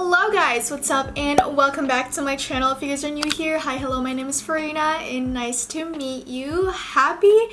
Hello guys, what's up and welcome back to my channel. If you guys are new here, hi, hello, my name is Farina and nice to meet you. Happy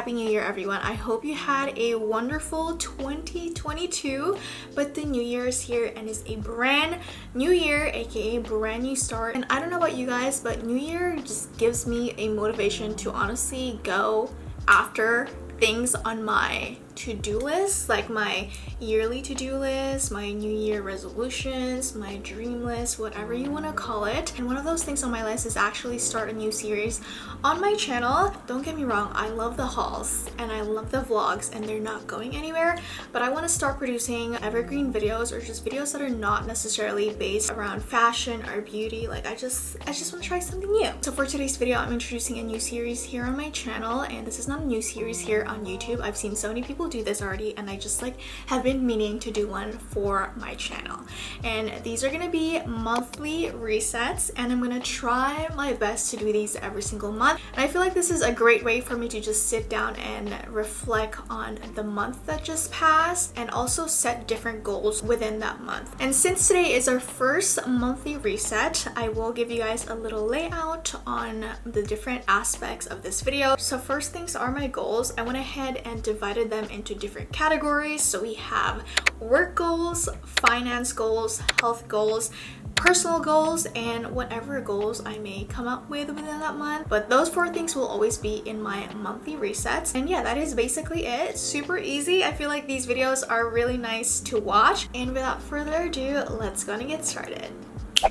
New Year everyone. I hope you had a wonderful 2022, but the new year is here and it's a brand new year, aka brand new start. And I don't know about you guys, but new year just gives me a motivation to honestly go after things on my to-do list, like my yearly to-do list, my new year resolutions, my dream list, whatever you want to call it. And one of those things on my list is actually start a new series on my channel. Don't get me wrong, I love the hauls and I love the vlogs and they're not going anywhere, but I want to start producing evergreen videos, or just videos that are not necessarily based around fashion or beauty. Like I just want to try something new. So for today's video, I'm introducing a new series here on my channel, and this is not a new series here on YouTube. I've seen so many people do this already and I just have been meaning to do one for my channel. And these are gonna be monthly resets, and I'm gonna try my best to do these every single month. And I feel like this is a great way for me to just sit down and reflect on the month that just passed and also set different goals within that month. And since today is our first monthly reset, I will give you guys a little layout on the different aspects of this video. So first things are my goals. I went ahead and divided them into different categories. So we have work goals, finance goals, health goals, personal goals, and whatever goals I may come up with within that month. But those four things will always be in my monthly resets. And yeah, that is basically it. Super easy. I feel like these videos are really nice to watch. And without further ado, let's go and get started.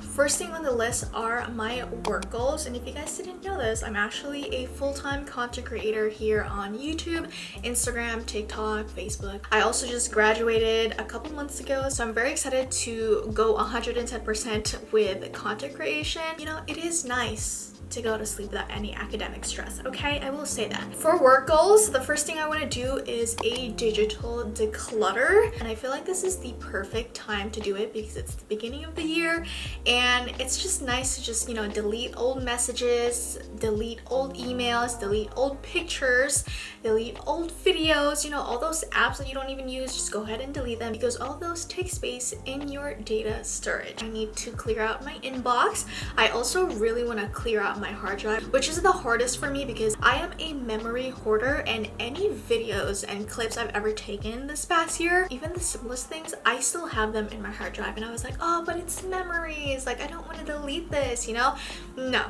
First thing on the list are my work goals, and if you guys didn't know this, I'm actually a full-time content creator here on YouTube, Instagram, TikTok, Facebook. I also just graduated a couple months ago, so I'm very excited to go 110% with content creation. You know, it is nice to go to sleep without any academic stress, okay? I will say that. For work goals, the first thing I want to do is a digital declutter, and I feel like this is the perfect time to do it because it's the beginning of the year and it's just nice to just, you know, delete old messages, delete old emails, delete old pictures, delete old videos, you know, all those apps that you don't even use. Just go ahead and delete them because all of those take space in your data storage. I need to clear out my inbox. I also really want to clear out my hard drive, which is the hardest for me because I am a memory hoarder, and any videos and clips I've ever taken this past year, even the simplest things, I still have them in my hard drive. And I was like, oh, but it's memories, like I don't want to delete this, you know? No.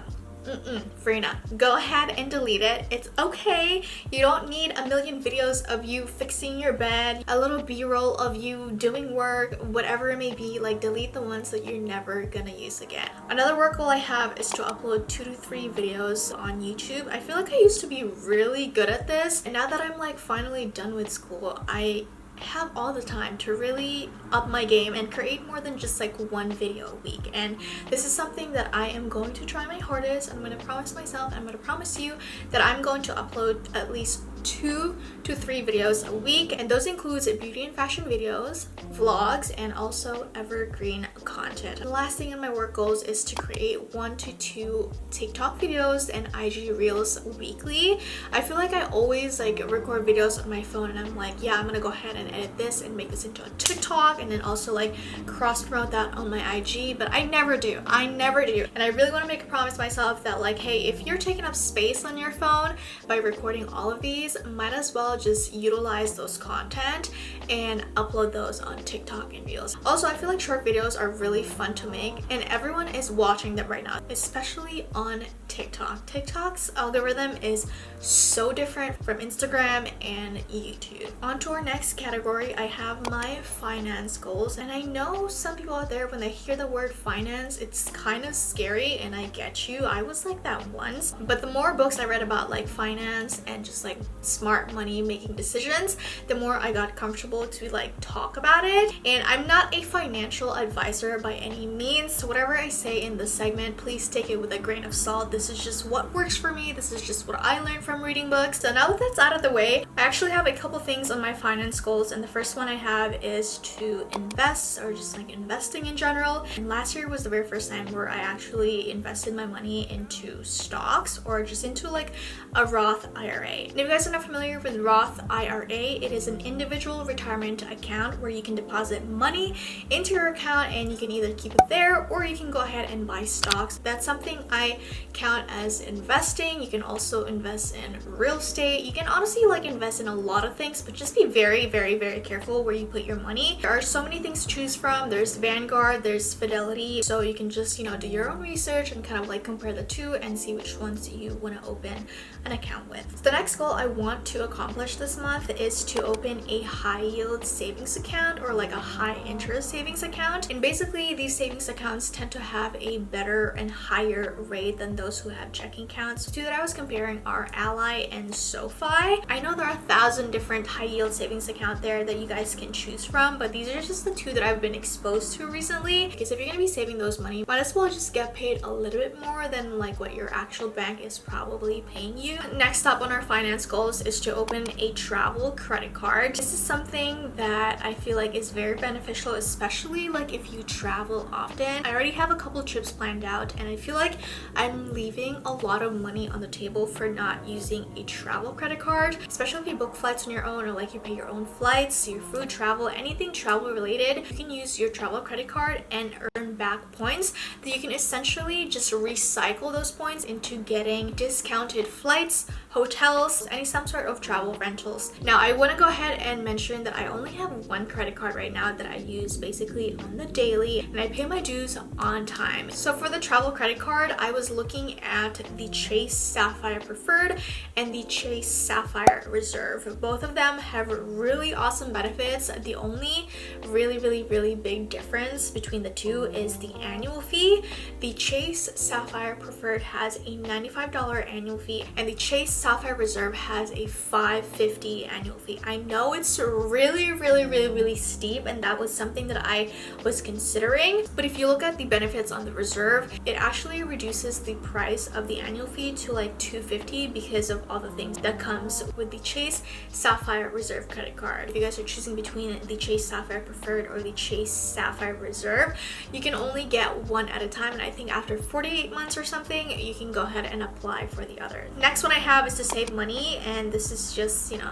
Farina, go ahead and delete it. It's okay. You don't need a million videos of you fixing your bed, a little b-roll of you doing work, whatever it may be. Like, delete the ones that you're never gonna use again. Another work goal I have is to upload 2 to 3 videos on YouTube. I feel like I used to be really good at this, and now that I'm like finally done with school, I have all the time to really up my game and create more than just like one video a week. And this is something that I am going to try my hardest. I'm going to promise myself, I'm going to promise you that I'm going to upload at least 2 to 3 videos a week, and those includes beauty and fashion videos, vlogs, and also evergreen content. The last thing in my work goals is to create 1 to 2 TikTok videos and IG reels weekly. I feel like I always like record videos on my phone and I'm like, yeah, I'm gonna go ahead and edit this and make this into a TikTok and then also like cross promote that on my IG, but I never do. And I really want to make a promise myself that like, hey, if you're taking up space on your phone by recording all of these, might as well just utilize those content and upload those on TikTok and Reels. Also, I feel like short videos are really fun to make and everyone is watching them right now, especially on TikTok. TikTok's algorithm is so different from Instagram and YouTube. On to our next category, I have my finance goals, and I know some people out there, when they hear the word finance, it's kind of scary, and I get you. I was like that once, but the more books I read about like finance and just like smart money making decisions, the more I got comfortable to like talk about it. And I'm not a financial advisor by any means, so whatever I say in this segment, please take it with a grain of salt. This is just what works for me. This is just what I learned from reading books. So now that that's out of the way, I actually have a couple things on my finance goals, and the first one I have is to invest, or just like investing in general. And last year was the very first time where I actually invested my money into stocks or just into like a Roth IRA. And if you guys are not familiar with Roth IRA, it is an individual retirement account where you can deposit money into your account and you can either keep it there or you can go ahead and buy stocks. That's something I count as investing. You can also invest in real estate. You can honestly like invest in a lot of things, but just be very, very, very careful where you put your money. There are so many things to choose from. There's Vanguard, there's Fidelity, so you can just, you know, do your own research and kind of like compare the two and see which ones you want to open an account with. So the next goal I want to accomplish this month is to open a high yield savings account or like a high interest savings account. And basically these savings accounts tend to have a better and higher rate than those who have checking accounts. The two that I was comparing are Ally and SoFi. I know there are 1,000 different high yield savings accounts there that you guys can choose from, but these are just the two that I've been exposed to recently. Because if you're going to be saving those money, might as well just get paid a little bit more than like what your actual bank is probably paying you. Next up on our finance goals is to open a travel credit card. This is something that I feel like is very beneficial, especially like if you travel often. I already have a couple trips planned out and I feel like I'm leaving a lot of money on the table for not using a travel credit card, especially if you book flights on your own or like you pay your own flights, your food, travel, anything travel related. You can use your travel credit card and earn back points that you can essentially just recycle those points into getting discounted flights, hotels, some sort of travel rentals. Now I want to go ahead and mention that I only have one credit card right now that I use basically on the daily and I pay my dues on time. So for the travel credit card, I was looking at the Chase Sapphire Preferred and the Chase Sapphire Reserve. Both of them have really awesome benefits. The only really big difference between the two is the annual fee. The Chase Sapphire Preferred has a $95 annual fee and the Chase Sapphire Reserve has a $550 annual fee. I know it's really steep and that was something that I was considering, but if you look at the benefits on the Reserve, it actually reduces the price of the annual fee to like $250 because of all the things that comes with the Chase Sapphire Reserve credit card. If you guys are choosing between the Chase Sapphire Preferred or the Chase Sapphire Reserve, you can only get one at a time, and I think after 48 months or something you can go ahead and apply for the other. Next one I have is to save money, and this is just, you know,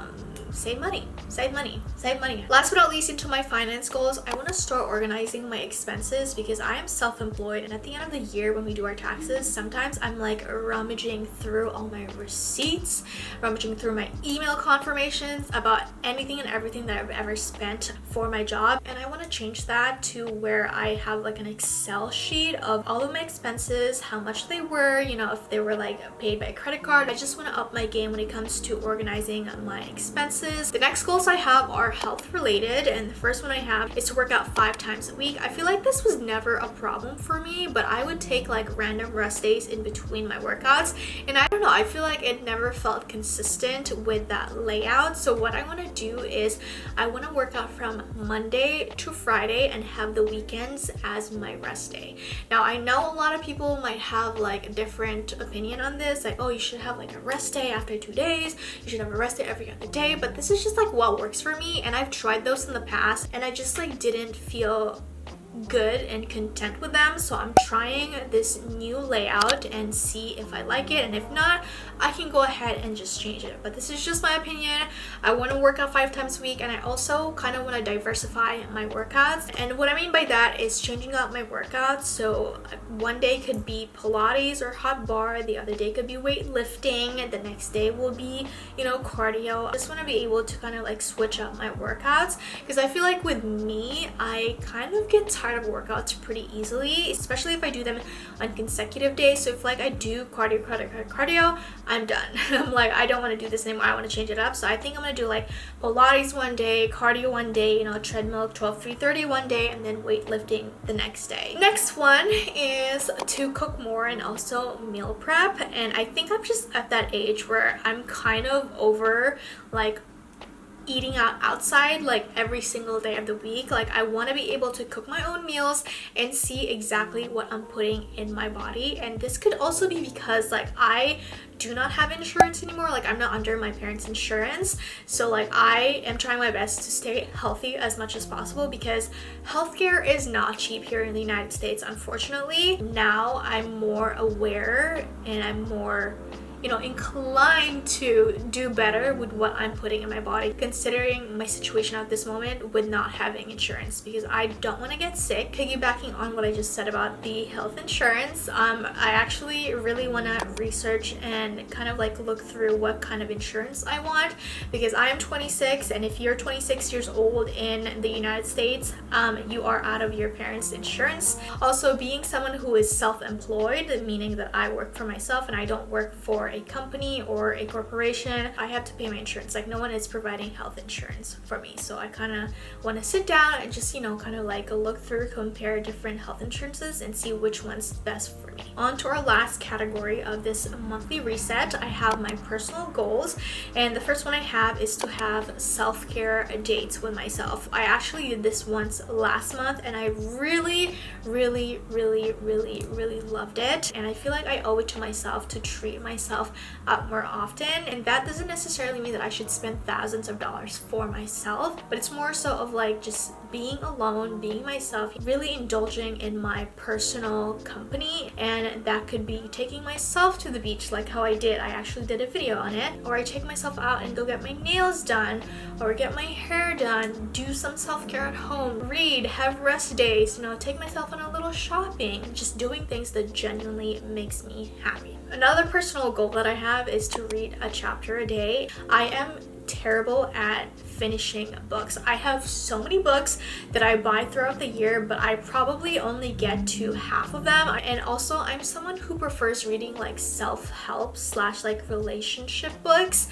save money. Last but not least, into my finance goals, I want to start organizing my expenses because I am self-employed, and at the end of the year when we do our taxes, sometimes I'm like rummaging through all my receipts, rummaging through my email confirmations about anything and everything that I've ever spent for my job, and I want to change that to where I have like an Excel sheet of all of my expenses, how much they were, you know, if they were like paid by credit card. I just want to up my game when it comes to organizing my expenses. The next goals I have are health related, and the first one I have is to work out 5 times a week. I feel like this was never a problem for me, but I would take like random rest days in between my workouts, and I don't know, I feel like it never felt consistent with that layout. So what I want to do is I want to work out from Monday to Friday and have the weekends as my rest day. Now I know a lot of people might have like a different opinion on this, like, oh, you should have like a rest day after 2 days, you should have a rest day every other day, but this is just like what works for me, and I've tried those in the past and I just like didn't feel good and content with them. So I'm trying this new layout and see if I like it, and if not, I can go ahead and just change it. But this is just my opinion. I want to work out 5 times a week, and I also kind of want to diversify my workouts. And what I mean by that is changing up my workouts. So one day could be Pilates or hot bar, the other day could be weightlifting, and the next day will be, you know, cardio. I just want to be able to kind of like switch up my workouts, because I feel like with me, I kind of get tired of workouts pretty easily, especially if I do them on consecutive days. So if like I do cardio, I'm done. I'm like, I don't want to do this anymore. I want to change it up. So I think I'm going to do like Pilates one day, cardio one day, you know, treadmill 12-3-30 one day, and then weightlifting the next day. Next one is to cook more and also meal prep. And I think I'm just at that age where I'm kind of over like eating out outside like every single day of the week. Like I want to be able to cook my own meals and see exactly what I'm putting in my body. And this could also be because like I do not have insurance anymore. Like I'm not under my parents' insurance, so like I am trying my best to stay healthy as much as possible, because healthcare is not cheap here in the United States, unfortunately. Now I'm more aware and I'm more inclined to do better with what I'm putting in my body, considering my situation at this moment with not having insurance, because I don't want to get sick. Piggybacking on what I just said about the health insurance, I actually really want to research and kind of like look through what kind of insurance I want, because I am 26, and if you're 26 years old in the United States, you are out of your parents' insurance. Also, being someone who is self-employed, meaning that I work for myself and I don't work for a company or a corporation, I have to pay my insurance. Like, no one is providing health insurance for me, so I kind of want to sit down and just kind of like look through, compare different health insurances and see which one's best for me. On to our last category of this monthly reset, I have my personal goals, and the first one I have is to have self-care dates with myself. I actually did this once last month and I really loved it, and I feel like I owe it to myself to treat myself out more often. And that doesn't necessarily mean that I should spend thousands of dollars for myself, but it's more so of like just being alone, being myself, really indulging in my personal company. And that could be taking myself to the beach, like how I did. I actually did a video on it. Or I take myself out and go get my nails done, or get my hair done, do some self-care at home, read, have rest days, take myself on a little shopping, just doing things that genuinely makes me happy. Another personal goal that I have is to read a chapter a day. I am terrible at finishing books. I have so many books that I buy throughout the year, but I probably only get to half of them. And also, I'm someone who prefers reading like self-help / like relationship books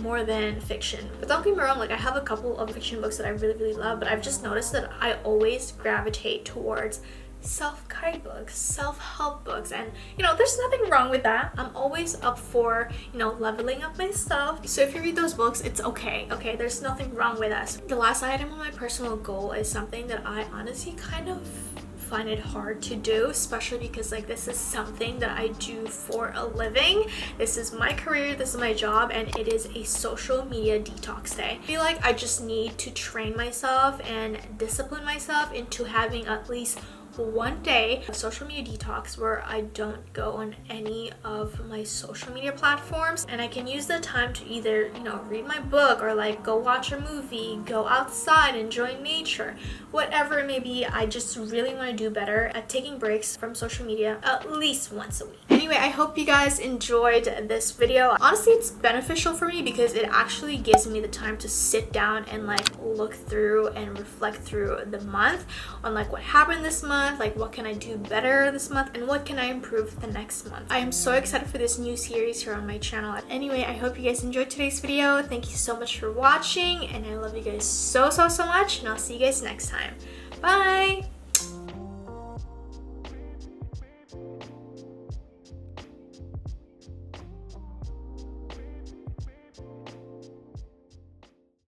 more than fiction. But don't get me wrong, like I have a couple of fiction books that I really love, but I've just noticed that I always gravitate towards self-guide books, self-help books, and there's nothing wrong with that. I'm always up for leveling up myself. So if you read those books, it's okay, there's nothing wrong with us. The last item on my personal goal is something that I honestly kind of find it hard to do, especially because like this is something that I do for a living. This is my career, this is my job, and it is a social media detox day. I feel like I just need to train myself and discipline myself into having at least one day of social media detox where I don't go on any of my social media platforms, and I can use the time to either read my book, or like go watch a movie, go outside, enjoy nature, whatever it may be. I just really want to do better at taking breaks from social media at least once a week. Anyway, I hope you guys enjoyed this video. Honestly, it's beneficial for me because it actually gives me the time to sit down and like look through and reflect through the month on like what happened this month, like what can I do better this month, and what can I improve the next month. I am so excited for this new series here on my channel. Anyway, I hope you guys enjoyed today's video. Thank you so much for watching, and I love you guys so much, and I'll see you guys next time. Bye!